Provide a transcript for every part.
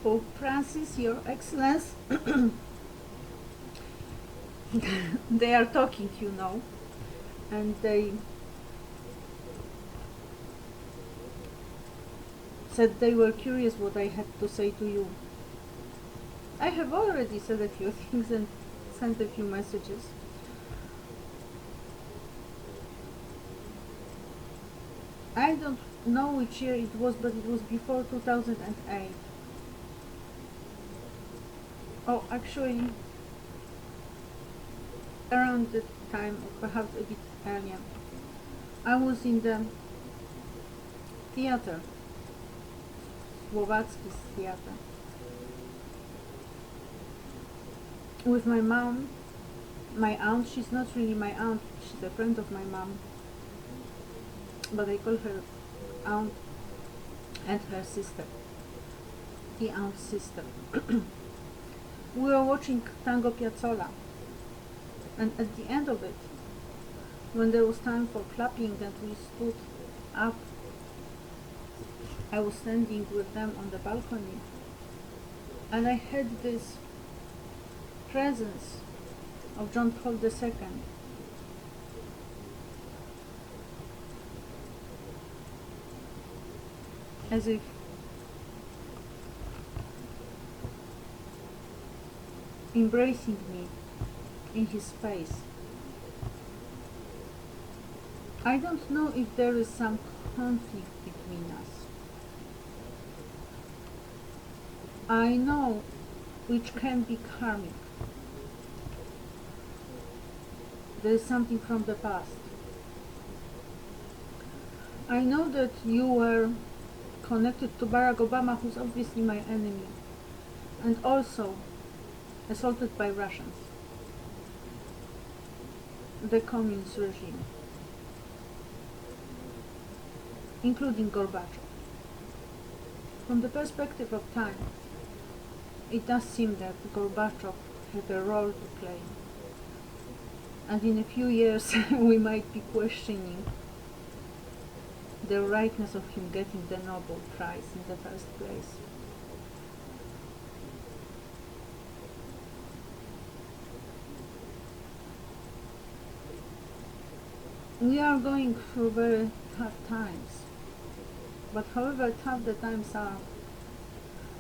Pope Francis, Your Excellence, they are talking, and they said they were curious what I had to say to you. I have already said a few things and sent a few messages. I don't know which year it was, but it was before 2008. Oh, actually, around that time, or perhaps a bit earlier, I was in the theater, Slovacki's theater, with my mom, my aunt. She's not really my aunt, she's a friend of my mom, but I call her aunt, and her sister, the aunt's sister. We were watching Tango Piazzolla, and at the end of it, when there was time for clapping and we stood up, I was standing with them on the balcony, and I had this presence of John Paul II, as if embracing me in his face. I don't know if there is some conflict between us. I know which can be karmic. There is something from the past. I know that you were connected to Barack Obama, who's obviously my enemy, and also assaulted by Russians, the communist regime, including Gorbachev. From the perspective of time, it does seem that Gorbachev had a role to play, and in a few years we might be questioning the rightness of him getting the Nobel Prize in the first place. We are going through very tough times, but however tough the times are,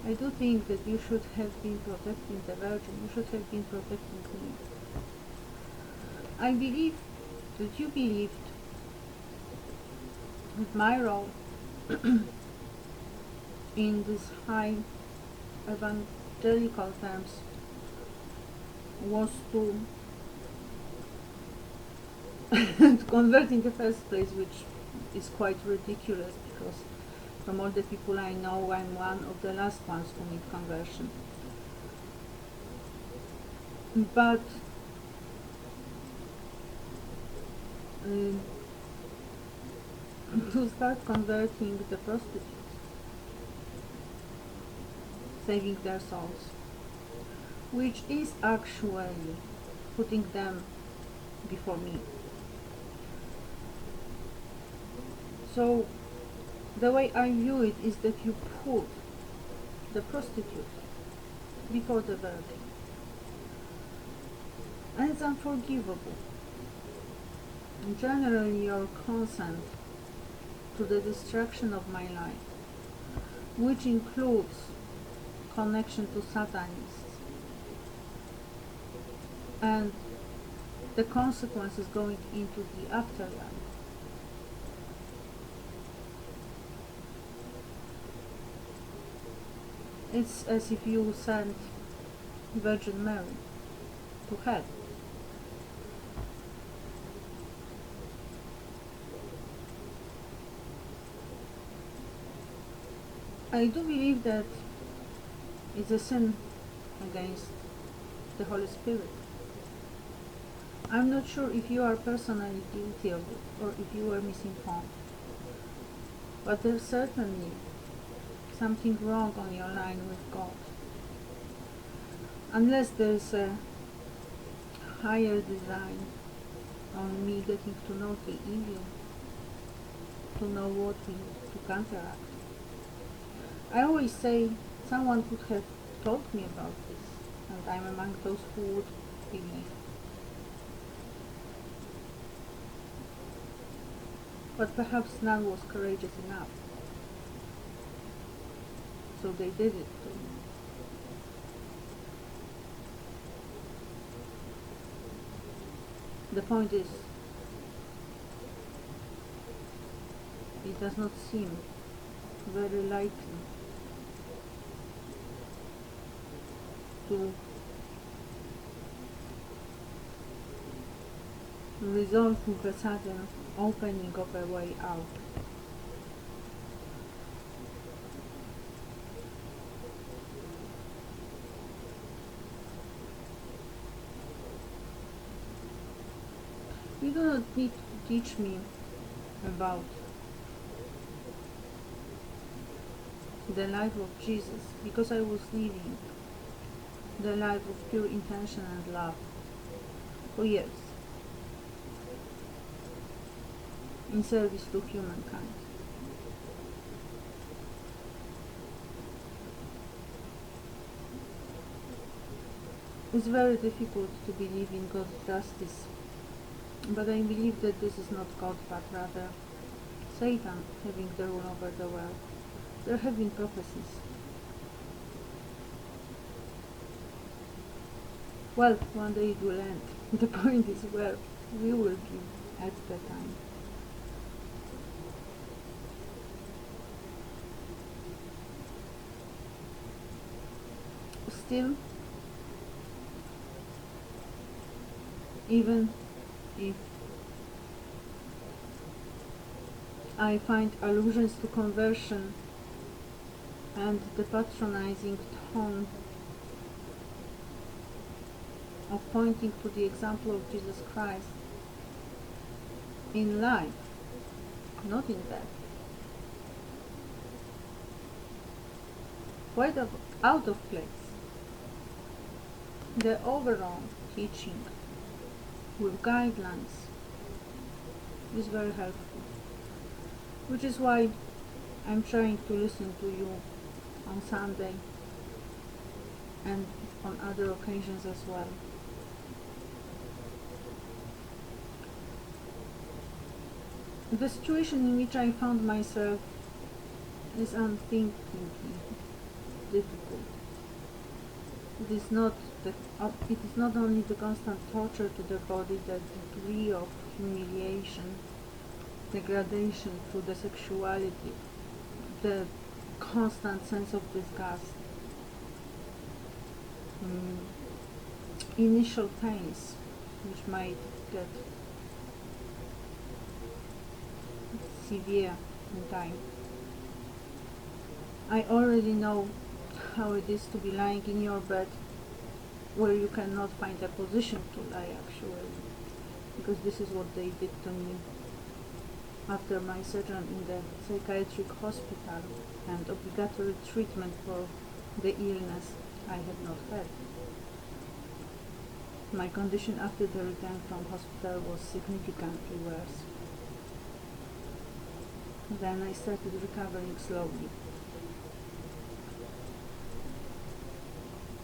I do think that you should have been protecting the Virgin, you should have been protecting me. I believe that you believed that my role in these high evangelical terms was to convert in the first place, which is quite ridiculous because from all the people I know, I'm one of the last ones to need conversion. But to start converting the prostitutes, saving their souls, which is actually putting them before me. So the way I view it is that you put the prostitute before the Virgin, and it's unforgivable. And generally your consent to the destruction of my life, which includes connection to Satanists and the consequences going into the afterlife, it's as if you sent Virgin Mary to hell. I do believe that it's a sin against the Holy Spirit. I'm not sure if you are personally guilty of it or if you were misinformed, but there's certainly something wrong on your line with God. Unless there's a higher design on me getting to know the evil, to know what we to counteract. I always say Someone could have told me about this, and I'm among those who would believe. But perhaps none was courageous enough, so they did it to me. The point is, it does not seem very likely to result with a sudden opening of a way out. You do not need to teach me about the life of Jesus, because I was living the life of pure intention and love for years in service to humankind. It's very difficult to believe in God's justice, but I believe that this is not God, but rather Satan having the rule over the world. There have been prophecies. Well, one day it will end. The point is where we will be at the time. Still, even if I find allusions to conversion and the patronizing tone of pointing to the example of Jesus Christ in life, not in death, quite out of place. The overall teaching with guidelines is very helpful, which is why I'm trying to listen to you on Sunday and on other occasions as well. The situation in which I found myself is unthinkingly difficult. It is not only the constant torture to the body, the degree of humiliation, degradation through the sexuality, the constant sense of disgust, initial pains which might get severe in time. I already know how it is to be lying in your bed where you cannot find a position to lie actually, because this is what they did to me after my sojourn in the psychiatric hospital and obligatory treatment for the illness I had not had. My condition after the return from hospital was significantly worse. Then I started recovering slowly.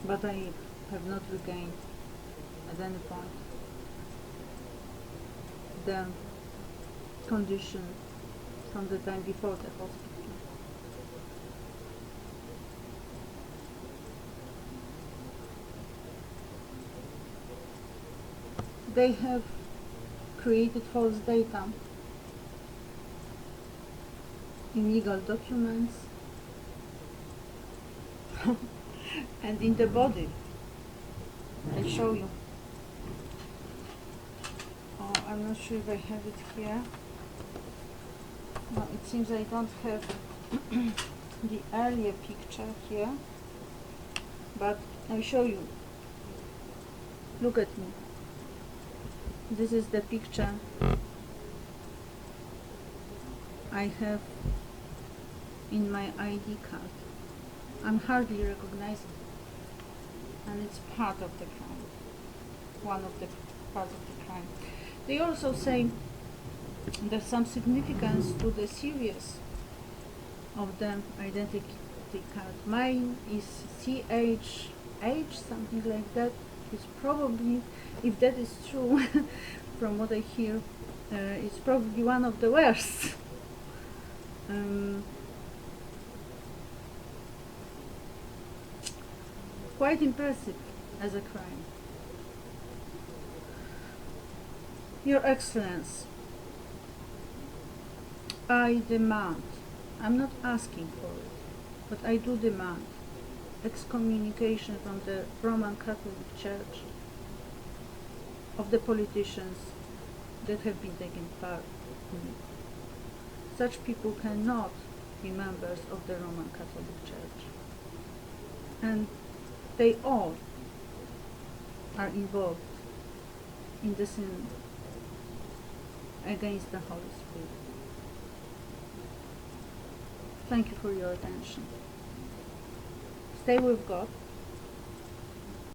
But I have not regained at any point the condition from the time before the hospital. They have created false data in legal documents and in the body. I'll show you. Oh, I'm not sure if I have it here. No, it seems I don't have the earlier picture here, but I'll show you. Look at me. This is the picture I have in my ID card. I'm hardly recognizable, and it's part of the crime, one of the parts of the crime. They also say there's some significance to the series of the identity card. Mine is CHH, something like that. It's probably, if that is true, from what I hear, it's probably one of the worst. Quite impressive as a crime. Your Excellence, I demand, I'm not asking for it, but I do demand excommunication from the Roman Catholic Church of the politicians that have been taking part in it. Such people cannot be members of the Roman Catholic Church. And they all are involved in the sin against the Holy Spirit. Thank you for your attention. Stay with God.